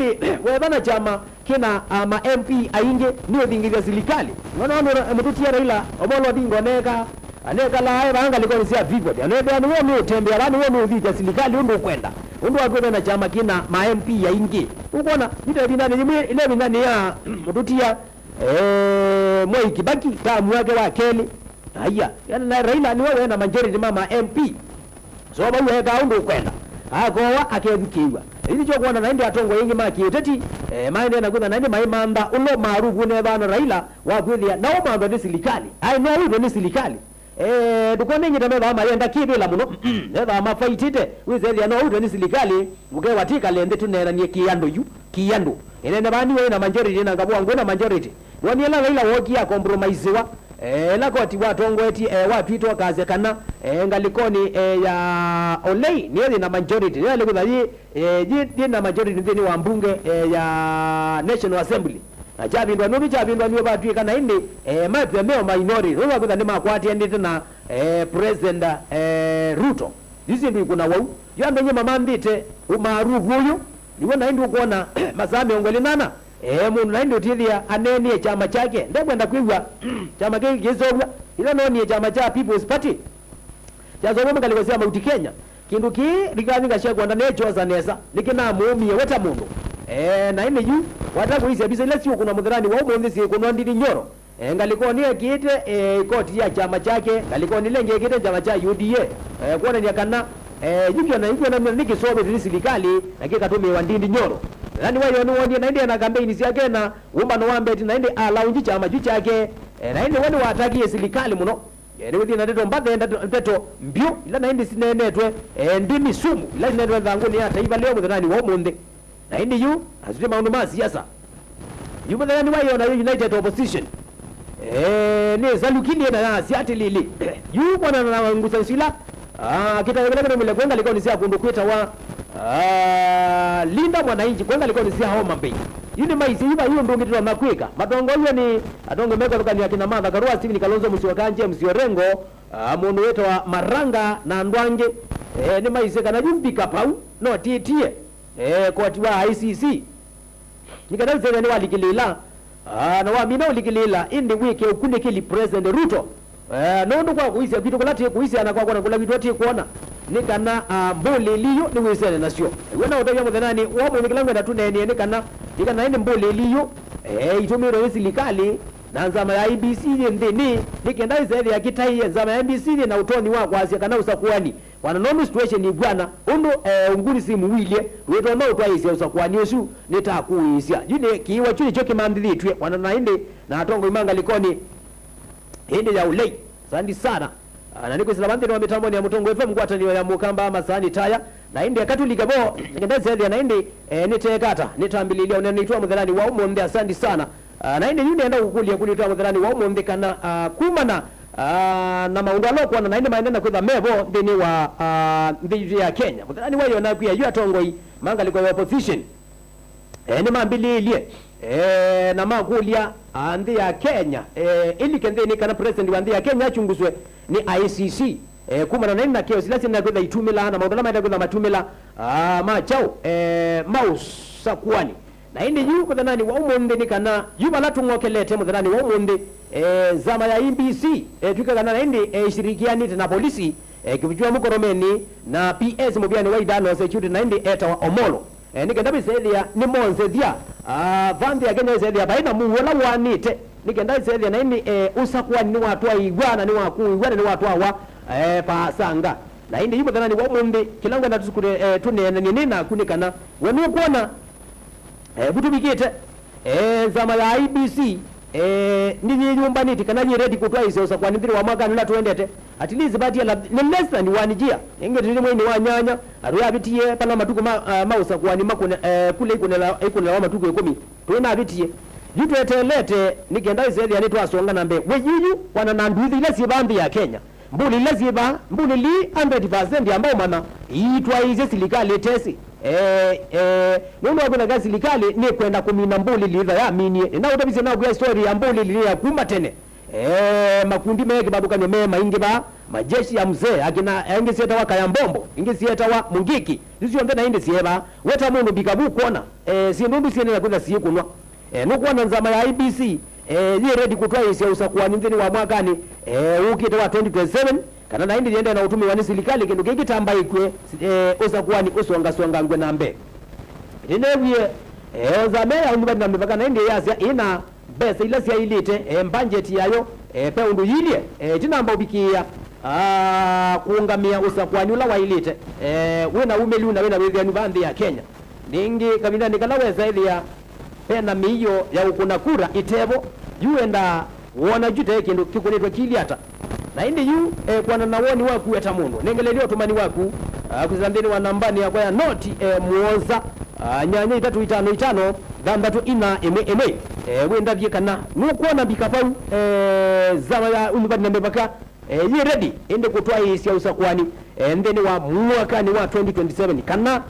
hindi webana chama kina ma MP ainge niyo thingiria serikali ngono mututia Raila Omolo Odinga aneka la ai banga liko nisia vipo anebe anu wewe utembea bani wewe udhija serikali undu kwenda undu agwe na chama kina ma MP ainge ukona nita binani ile binani ya mututia Mwai Kibaki tamu yake wa Keli haya yani na Raila ni wewe na majority mama MP so bawe heka undu kwenda agowa akebikiwa ili cyo kuona naende atongo yengi maki uteti maende na kuna naende maimanda ulo marugu ne bana Raila wa kwithia na umando ni serikali ai no udo ni serikali dukone nyita meba mayenda kibila muno neba mafaitite wizeli no udo ni serikali uge watika lende tunera ni kiyando ene bani we na majority na ngabwa ngona majority wani la Raila woki ya compromise wa la koti watongo eti watu ito kaze kana ngalikoni ya Olei niye na majority niye likuza yi na majority ndini wa mbunge ya National Assembly chabindwa niyo batu kana indi mape meo minority ruwa kuza ni makwati endite na President Ruto hizi ndio kuna wau yando nyema mandite umarufu huyu niwe na indi ukuona masame ongweli nana mundu naindi utithia anenie chama chake ndekwenda kwigwa chama kiki gizogwa ila noni chama cha People's Party chazogwa mkalikosia Mount Kenya kindu ki rikazinga shekwa ndane choza nesa nikina muumie weta mundu na ine yu watakuisia bisa ile sio kuna mudharani wa umonzi si kuna ndiri nyoro ngalikoni kite koti ya chama chake ngalikoni lenge kite chama cha UDA kuona ni kana yukio na nikisobe ni serikali nakika tume wa ndindi nyoro nani wao naende na campaign yake na umbano wambe naende alaunji chama chake naende wani watakie serikali muno niwe na ndeto mbadhe ndeto mbio ila naende sinenetwe ndimi sumu ila ndeto zangu ni hata iva leo mudhani wa munde naende yu azuri maundu ma siasa yu mudhani wao na United Opposition ne zalukini na siati lili yu bwana na ngusa sila kita mile kwenga liko nisia kundukweta wa linda mwananchi kwenga liko nisia Homa Bay yini maisi hiva hiyo ndo ngitwa makweka madongo hiyo ni adongo meko tukani akina Martha Karua Steven Kalonzo Musyoka Msiorengo mundu wetu wa Maranga na Ndwange ni maisi kana jumpika pau no titie kwa tiwa ICC nikadai ni walikilila na wamina ulikilila indi wiki ukunde kili President Ruto nondo kwa kuisia kitu kulati kuisia na kwa kula kitu ati kuona nikana mbole liyo ni wisene nasio wena utoya mudhanani wamo nikilango na tunene nikana ine mbole liyo itumiro serikali na nzama ya IBC ndini nikenda zaidi ya kitai nzama ya IBC na utoni wa kwasia kana usakuani wana normal situation ni bwana undo nguri simu wile weto no twaisia usakuani yesu nitakuisia jine kiwa chuli choki mandili twe wana nainde na atongo imanga likoni hindi ya Ulei sandi sana na niko silabande ni wa mitambo ni ya Mutongo FM kwa tani ya Mukamba ama Sani Taya na hindi ya Katolika bo ngenda zaidi na hindi nitekata nitambililia unanitwa mudhalani wa umonde asandi sana na hindi yuni enda kukulia kulitwa mudhalani wa umonde kana kumana na maundalo kwa na hindi maendena kwitha mebo ndini wa ndiji ya Kenya mudhalani wa yona kuya yu atongoi manga liko ya opposition ni mambililie na makulia andi ya Kenya ili kendeni kana president wa andi ya Kenya achunguzwe ni ICC kumana na nina kio silasi na kwenda itumila na maudala maenda kwenda matumila machao mausakuani na hindi yu kwa nani wa umonde ni kana yu balatu ngokelete mudhanani wa umonde zama ya IBC tuka kana na hindi shirikiani na polisi kivijua mukoromeni na PS mubiani wa idano security na hindi eta wa Omolo nikenda biselia ni monze dia vandi ya Kenya selia baina muwala wanite nikenda selia na ini usakuwa ni watu wa igwana ni waku igwana ni watu wa pasanga na indi yuko thanani wa munde kilangwa na tusukure tune nina kunikana wenu kuona butu bikite zama ya IBC nini nyumbani tikana ni ready kutwa hizo usakuwa ndiri wa mwaka nila tuendete at least bati ya ni less than 1 year inge tili mwe ni wanyanya aruya bitie pana matuko mausa kwa ni makune kule ikunela wa matuko 10 tuena bitie jitu etelete nikenda izeli yani twasonga nambe wejuju wana nanduthi ile sibambi ya Kenya mbuli ile siba mbuli li 100% ambao mana itwa hizo serikali tesi ndio kuna gazi serikali ni kwenda kumina mbuli lidha ya minie na utabise na kwa story ya mbuli li ya kuma tene makundi meke babuka nyome maingi ba majeshi ya mzee akina ingisieta wa Kayambombo ingisieta wa Mungiki sio ndena indi sieba weta mundu bikabu kuona si ndumbi siene nakwenda sikunwa nukuona nzama ya IBC ye ready kutwa isi usakuwa nindeni wa mwakani ukite wa 2027 kana na indi yende na utumi wa serikali kindu kikitamba ikwe usakuwa ni usonga ngwe nambe ndinewie nzama ya unyumba na mbaka na indi yasia ina besa ila sia ilite budget yayo pe undu yilie tinamba ubikia kuungamia usakwani ula wailite wena umeli una wena wethia bandi ya Kenya ningi kabinda nikalaweza ithia pena miyo ya ukuna kura itebo yuenda wona jute kindu kikunitwa kiliata na indi yu kwana na woni waku eta mundu nengelelio tumani waku kuzandeni wa nambani ya kwa noti muoza nyanya 355 dambatu ina emwe wenda byekana nukuona bikapau zama ya unyubani nambeka ye ready ende kutwa isi ya usakwani ndeni wa mwakani wa 2027 kana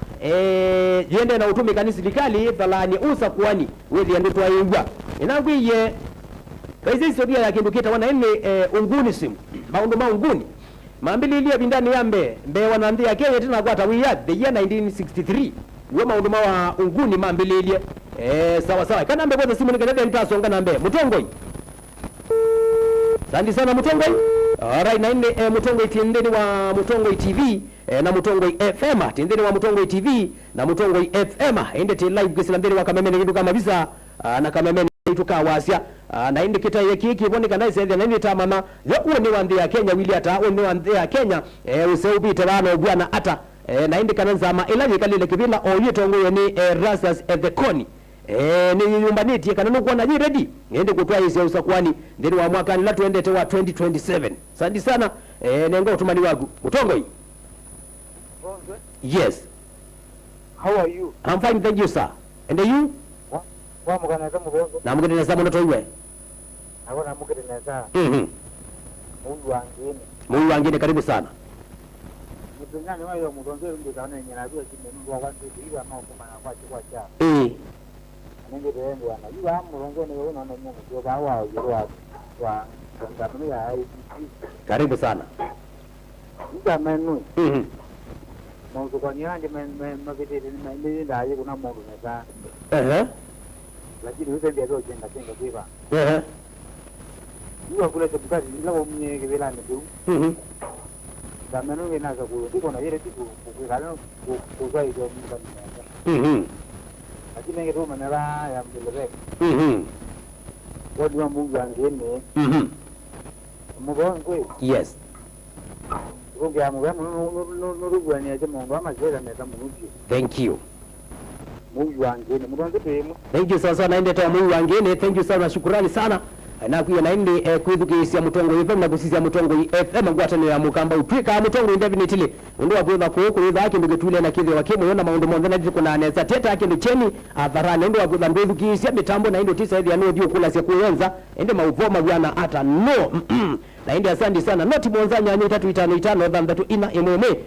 yende na utumi kanisa serikali thalani usakwani wethi ende twa ingwa inagwiye kaisi historia ya kindu kita wana ene unguni simu maundu maunguni mambili ilia bindani ya mbe wanandi ya Kenya tina kwa tawiya the year 1963 uwe maundu mawa unguni mambili ilia sawa kana mbe kwa simu nikanete nitasonga na mbe Mutongoi sandi sana Mutongoi. Alright, na ine Mutongoi tindeni wa Mutongoi TV na Mutongoi FM tindeni wa Mutongoi TV na Mutongoi FM ende te live gesi ndeni wa kamemene kindu kama visa na kamemene ituka wasia na inde kita yeki boni kana isende na inde tamama yo ni wandi ya Kenya wili ata ni wandi ya Kenya useubite bana bwana ata na inde kana nzama ila yikalile kibila oyitongo ni Rasas at the Koni ni nyumbani tie kana nukuona ji ready niende kutwa hizi ya usakwani ndeni wa mwaka ni la tuende te wa 2027 sandi sana nengo utumani wagu Mutongoi. Yes, how are you? I'm fine, thank you sir. And you? Wa mugana za mugongo na mugene za muno toiwe abona mugene za mundu wangine karibu sana mtungani wayo mudonge ndio kana nyina bia kimenu wa watu hiwa ama kuma na kwa cha nenge ndio wana hiwa mudonge ni wewe unaona mungu ndio bawa yoro wa ngamani ya karibu sana ngamenu mungu kwa nyanja mabidi ni ndaje kuna mungu na lakini wewe ndio jenga kiba hiyo kule kabisa ila umye kibela ndio zamanu ina za kuliko na yeye tiku kukala kuzai ndio mimi lakini ndio manera ya mbele wodi wa mungu angene mugongo yes unge amu no rugwani ya mungu ama zera meta mungu thank you mungu angene mudonze temu thank you sasa naende ta mungu angene thank you sana shukrani sana na kuya naende kwithukisia Mutongoi FM na kusisia Mutongoi FM ngwatani ya mukamba utwika Mutongoi definitely ndo wakwitha kuukuitha akindu gitule na kithe wakimwe yona maundu monthe na ndiko na nesa teta akindu cheni atharane ndo wakwitha ndwithukisia mitambo na ndo tisa hithi ano dio kula sia kuyenza ende mauvoma bwana ata no na indi asandi sana noti bonza nyanya 355 dhamdatu ina emwemwe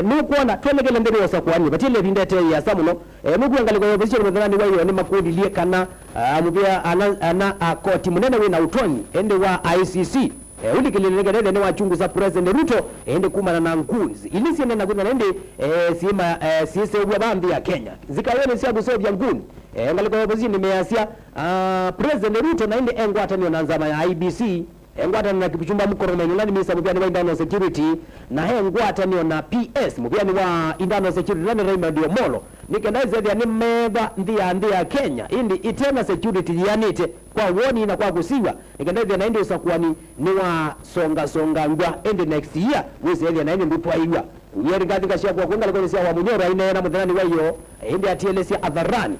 nukuona twemekele ndeni wasa kwani batile bindete ya samuno nuku angali kwa position mwadhani wayo ni makodi lie kana mubia ana akoti munene we na utoni ende wa ICC ulikilelege ne wa chungu za President Ruto ende kumana na ngunzi ilisi ende na kuna ende sima sisi wa bambi ya Kenya zikayone sia guso bya nguni angali kwa position nimeasia President Ruto na ende engwata ni nanzama ya IBC engwata na kipichumba mukoro na nyulani misa mubiani wa indano security na he engwata ni na PS mubiani wa indano security nani Raymond Omolo nikendaize ya ni mega ndia Kenya indi itena security yanite kwa woni na kwa kusiwa nikendaize na indi usakuwa ni wa songa ngwa indi next year wese ya na indi ndutwa iwa uyeri ngazi kashia kwa kunga lakoni siya wa munyora ine na mudhanani wa iyo indi atielesia adharani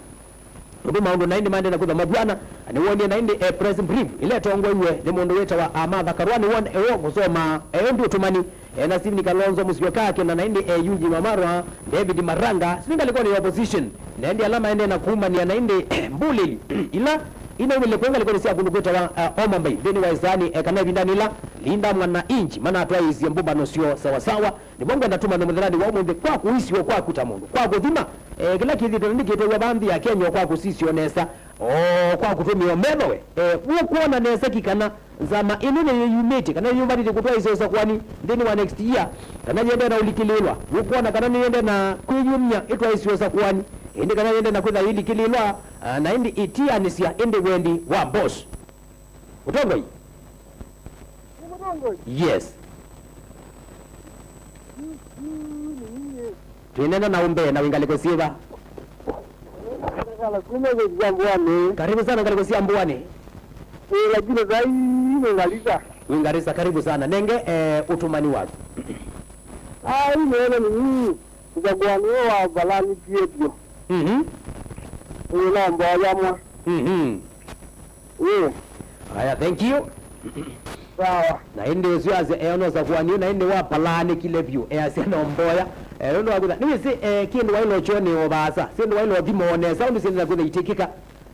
Ndi maundu na indi mande na kudha mabwana ni woni na indi press brief ile tongo iwe ni mundu weta wa Amadha Karwani won kusoma ndio tumani na Stephen Kalonzo musio kake na indi Yuji Mamarwa David Maranga singa liko ni opposition na indi alama ende na kuma ni na indi mbulili ila ina wile kwenga liko ni sia kundukweta wa Omambai deni wa izani kana vindani la linda mwana inchi maana atwa hizi mbumba no sio sawa sawa ni bongo natuma no mudhani wa umbe kwa kuhisi kwa kutamundu kwa kudhima kila kithi ndikito ya bambi ya Kenya kwa kusisi onesa kwa kutumia melowe kuona nesa kikana zama inene yumete kana yumbali kutoa izo sakwani ndeni wa next year kana yende na ulikililwa kuona kana yende na kuyumnya itwa izo sakwani ende kana yende na kwenda ulikililwa na indi itia nisia ende wendi wa boss utongo hii yes tuinena na umbe na wingaliko siva karibu sana ngaliko si ambuani lakini zai ngalisa Uingereza karibu sana nenge utumani watu niona ni ngagwani wa balani piedio ina mboya mwa haya thank you sawa na inde usiaze ono za kwani na inde wa balani kile view asena mboya ndo wakuda ni si kindu wailo choni obasa sindu wailo dhimone sound sindu kuda itikika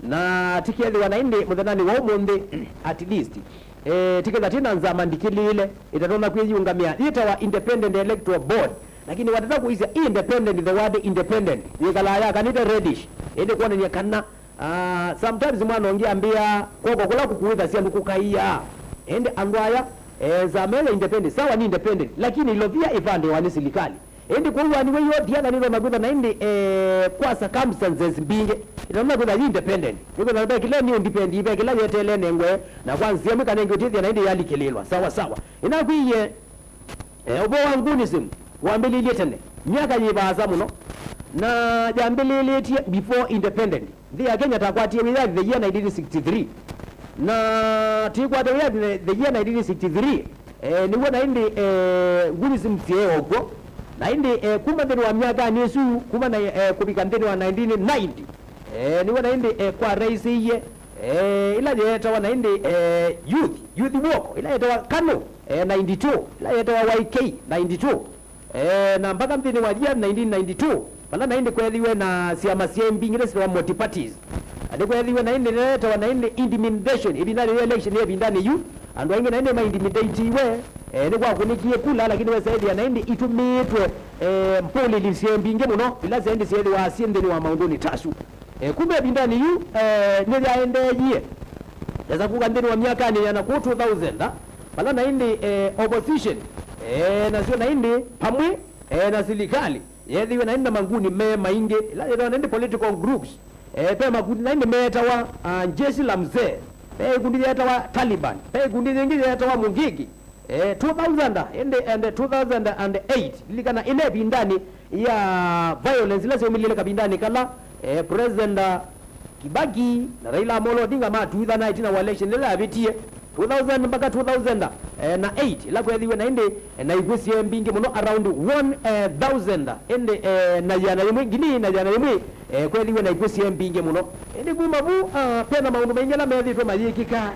na tikeli wanaindi mudhanani wa umunde at least tikeza tina nzama ndikilile itatona kuyungamia itawa independent electoral board lakini watata kuisa independent the word independent yikalaya kanita reddish ende kuona ni kana sometimes mwana ongea ambia koko kula kukuiza sia ndukukaiya ende andwaya zamele independent sawa ni independent lakini ilovia ivande wani serikali ende kuwa ni weyo diana nilo maguda na ende kwa circumstances mbinge itaona kuna independent yuko na beki leo ni independent ibe kila yetele nengwe na kwanza mika nengo tithia na ende yali kelelwa sawa sawa inakwiye obo wangu ni simu wambelilie tene miaka yibaza muno na jambelilie before independent the Kenya takwatie we the year 1963 na tikwate we the year 1963 niwe na ende nguni simtie ogwo na indi kuma ndeni wa miaka nisu kuma na kubika ndeni wa 1990 niwe na indi kwa rais iye ila yeta wa na indi youth walk ila yeta wa Kano 92 ila yeta wa YK 92 na mpaka mtini wa jia 1992 pala na indi kweliwe na siyama siyembi ngile sila wa multi parties adi kweliwe na indi yeta wa na indi intimidation ibindani election ya bindani yu andu wangi na indi ma intimidate iwe ni kwa kunikie kula lakini we saidi anaindi itumitwe mpoli lisiyembinge muno ila saidi saidi wa asiende ni wa maundoni tasu kumbe bindani yu nili aende yie yaza kukandini wa miaka ni yana ku 2000 pala na indi opposition na sio na indi pamwe na serikali yedhiwe na indi manguni me mainge ila yedhiwe na indi political groups pe maguni na indi meta wa jeshi la mzee pe kundi yeta wa Taliban pe kundi nyingine yeta wa Mungiki 2000 and 2008 likana ile bindani ya violence ile sio milele kabindani kala president Kibaki na Raila Amolo Odinga ma 2019 na election ile abitie 2000 mpaka 2000 na 8 la kweliwe na ende na igusie mbingi muno around 1000 ende na yana yimwe gini na yana yimwe kweliwe na igusie mbingi muno ende kuma bu pena maundu menyala methi to mayikika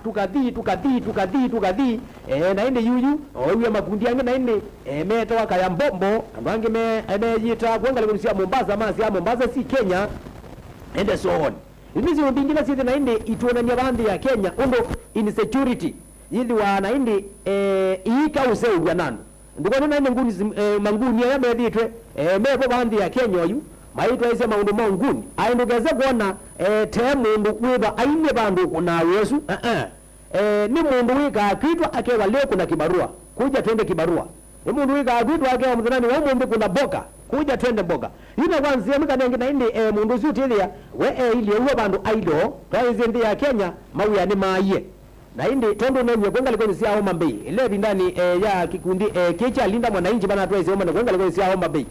tukadhi na ende yuyu oyo makundi yange na ende meta wakaya mbombo andange me yita kwangala kusia Mombasa masi ya Mombasa si Kenya ende so on imizi mbingina sisi na ende ituonania bandi ya Kenya undo insecurity yili wana indi iika useugwa nanu ndiko na ende nguni manguni ya meditwe mebo bandi ya Kenya oyu maitwa ise maundu monguni aindugeze kuona temundu kwiba aine bandu na Yesu ni mundu wika kitwa akewa leo kuna kibarua kuja twende kibarua ni mundu wika kitwa akewa mzanani wa mundu kuna boka kuja twende boga ina kwanza mika nengi na indi mundu sutilia we ili uwe bandu aido twainzi ndi ya Kenya mawia ni maaye na indi tondo nenye kwenga liko nisi ya Homa Bay ile bindani ya kikundi kicha linda mwananchi bana tuwezi Homa kwenga liko nisi ya Homa Bay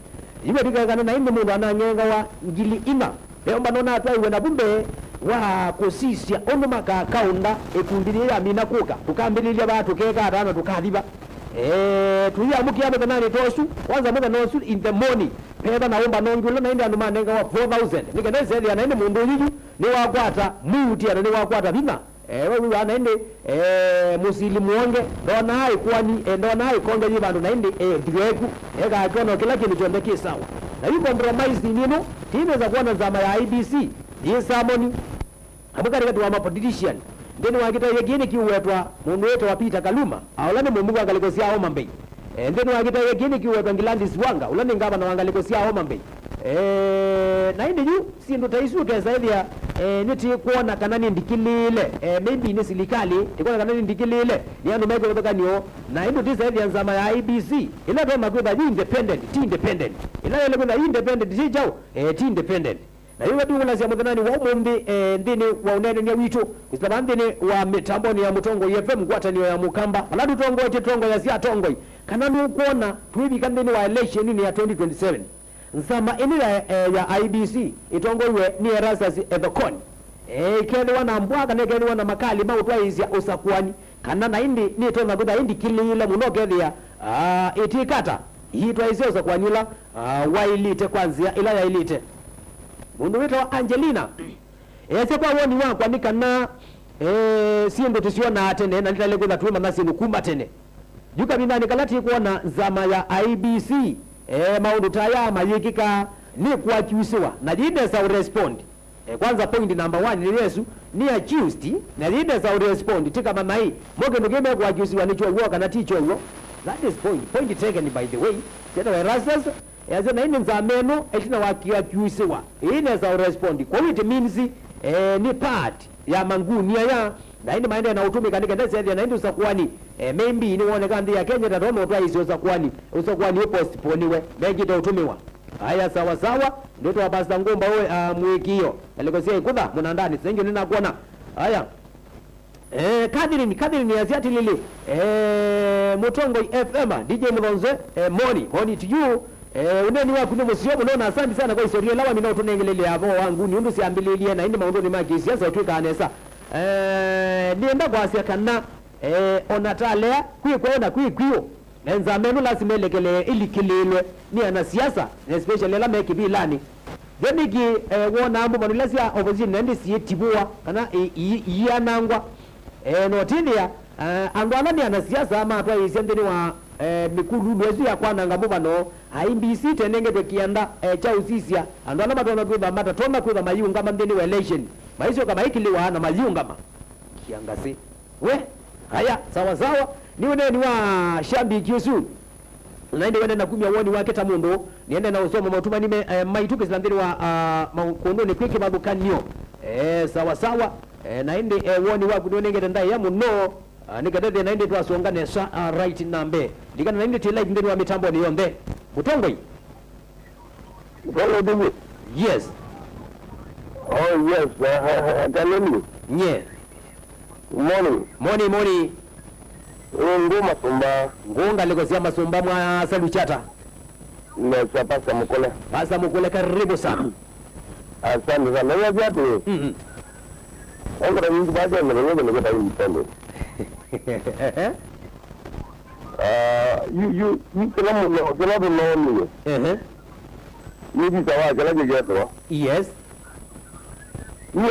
iwe bigana na indi mundu anangenga wa ngili ina leo mbanona atwa iwe na bumbe wa kusisia ondo maka kaunda ekundiri ya mina kuka tukambililia batu keka atana tukadhiba tuya muki yabe nani tosu kwanza muka nosu in the morning peba naomba nongulo na indi anduma nenga wa 4000 nikene sedi ya nende mundu yuju ni wakwata muti ya ni wakwata bina wewe ana ende musilimu wange ndona hai kwani ndona hai konge ni bandu na ende diweku ega akono kila kintu chondeke sawa na hiyo compromise nino timu za kuona zama ya IBC ni samoni abukari kati wa politician ndeni wakita yegine kiwetwa mundu wetu wa Peter Kaluma aulane mungu angalikosia Homa Bay ndeni wakita yegine kiwetwa Ngilandi Siwanga ulane ngaba na angalikosia Homa Bay na indi yu sindu taisu kesaidia niti kuona kanani ndikilile maybe ni silikali tikuona kanani ndikilile ni anu meko kutoka niyo na indu tisaidia nzama ya IBC ila toa makweba yu independent ti independent ila yale kuna independent ti jau ti independent na hiyo watu wala siya muthanani wa umundi ndini wa unene ni witu kusitama ndini wa mitamboni ya Mutongo FM kwa taniyo ya Mukamba aladu tongo tongo ya siya tongo kanani ukuona tuhibi kandini wa election ni ya 2027 nzama inira ya IBC itongoiwe ni Erastus Ethekon ikeli wana mbwaga nekeli wana makali mautwa izya usakwani kana na indi ni tonga kuda indi kilile muno kethia itikata hitwa izya usakwanila wailite kwanzia ila ya ilite mundu wito wa Angelina ese kwa woni wakwa nikana sindu tusiona atene na nitale kuda tuwema nasi nukuma tene juka binani kalati kuona nzama ya IBC maundu taya mayikika ni kuakiusiwa na jide za urespond kwanza point number 1 ni Yesu ni accused na jide za urespond tika mama hii moge ndogeme kuakiusiwa ni chuo kana ticho huo that is point taken by the way tena Erastus yaze na ini nzameno etina wakiakiusiwa ine za urespond kwa it means ni part ya manguni ya na ini maende na utumika ndikende sasa na indi usakwani maybe ni wone kandi ya Kenya ndio motwa hizo usakwani postponiwe mengine utumiwa haya sawa sawa ndio twabasa ngomba wewe mwikio alikosia ikudha muna ndani sengi nina kuona haya kadiri ni aziati lili Mutongo FM DJ Mlonze money to you uneni wa kuno musio mnaona asante sana kwa historia lawa mimi tunengelele hapo wangu ni undu siambililie na indi maondo ni maki siasa tuka anesa nienda kwa asia kana onatalea kuona kuikio enza menu lazima elekele ilikililwe ni ana siasa especially la make bilani themiki wona ambo manulasia opposition nendi sietibua kana iyanangwa notindia andwana ni ana siasa ama atwa isendeni wa mikulu lwezu ya kwana ngambo no IBC tenenge tekianda cha usisia andwana matona kuba mata toma kuba mayunga mandeni wa election maizo kama ikiliwa na mayunga ma kiangasi we haya sawa sawa niwe ni wa shambi kiusu naende wende na kumya woni wake tamundo niende na usoma matuma nime maituke zilandiri wa makondo ni kwiki babukanyo sawa sawa naende woni wa kudonenge ndai ya muno nikadede naende twasongane right nambe likana naende ti live ndiri wa mitambo ni yonde Mutongo yes oh yes daleni nye morning ngoma sumba ngonga likosia masumba mwa saluchata na chapasa mukole karibu sana asante sana ya viatu Ongera nyingi baada ya mwenyewe ndio kwa mtendo you kila mmoja ni sawa kila kitu yes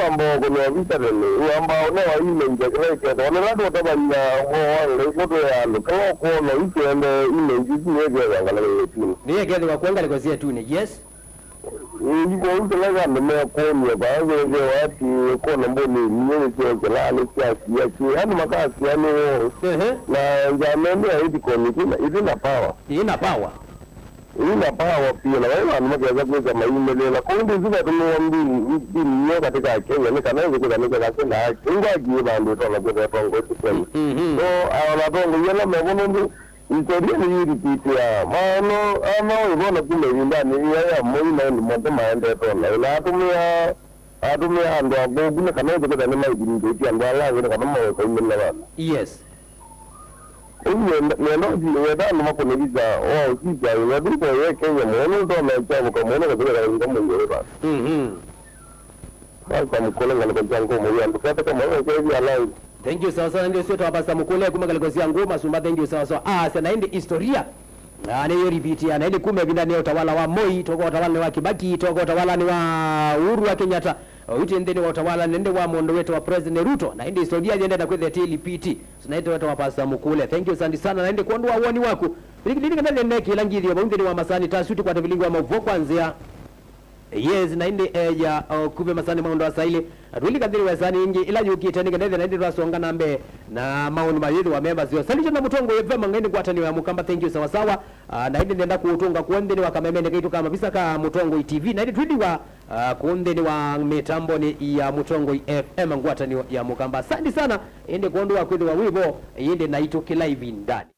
ambao kuna vita leo ambao leo ile ndio kwa wale watu watabanya wale foto ya lokao kwa hiyo ile ndio ile angalau tu ni yeye kwa kuangalia kwa sia tu ni yes yuko mtu lazima ndio kwa baadhi ya watu kwa mboni mwenyewe kwa lale kiasi yake yani makasi yani na jamani hivi kwa hivi ina power pia na wao wanaweza kuweza maimele na kundi zile tumwambia katika Kenya ni kana hizo kwa na ingaji bando tunapata tongo tuseme so anatongo yala mbono historia ni hii pitia maana ama unaona kule ndani ya moyo na mmoja maende tona ila atumia ndo abubu kana hizo kwa nema ndio ndo ala ile kama mmoja kwa mimi na yes ndio mako nigiza sija ndio yeye Kenya mwana ndo anachabu kwa mwana kwa ndio mwenyewe basi mkola ngalo jango mwenyewe ndo kama mwana hivi alai thank you sawa ndio sio tabasa mkole kuma kalikosia ngoma sumba thank you sawa sana ndi historia na hiyo repeat na ile kume bindani utawala wa Moi toka utawala wa Kibaki toka utawala ni wa Uhuru wa Kenyatta utendeni wa utawala nende wa mondo wetu wa President Ruto na ndi historia jenda na kwenda TLPT tunaita watu wa pasa mkule thank you sana na ndi kuondoa uoni wako biliki kana nene kilangiri wa bunge wa masani tasuti kwa tabilingwa mavo kwanzia yes na indi ya kuve masani maundo asaili atwili kadhiri wesani ingi ila yukite nige nethe na indi rasonga nambe na mauni mayidi wa members yo salisha na mutongo yevema ngeni kwatani wa mukamba thank you sawa sawa na indi nenda kuutunga kuondeni wa kamemene kaitu kama bisa ka mutongo TV na indi twidi wa kuondeni wa mitambo ni ya mutongo FM ngwatani ya mukamba asante sana indi kuondoa kwidhi wa wibo indi na ituki live ndani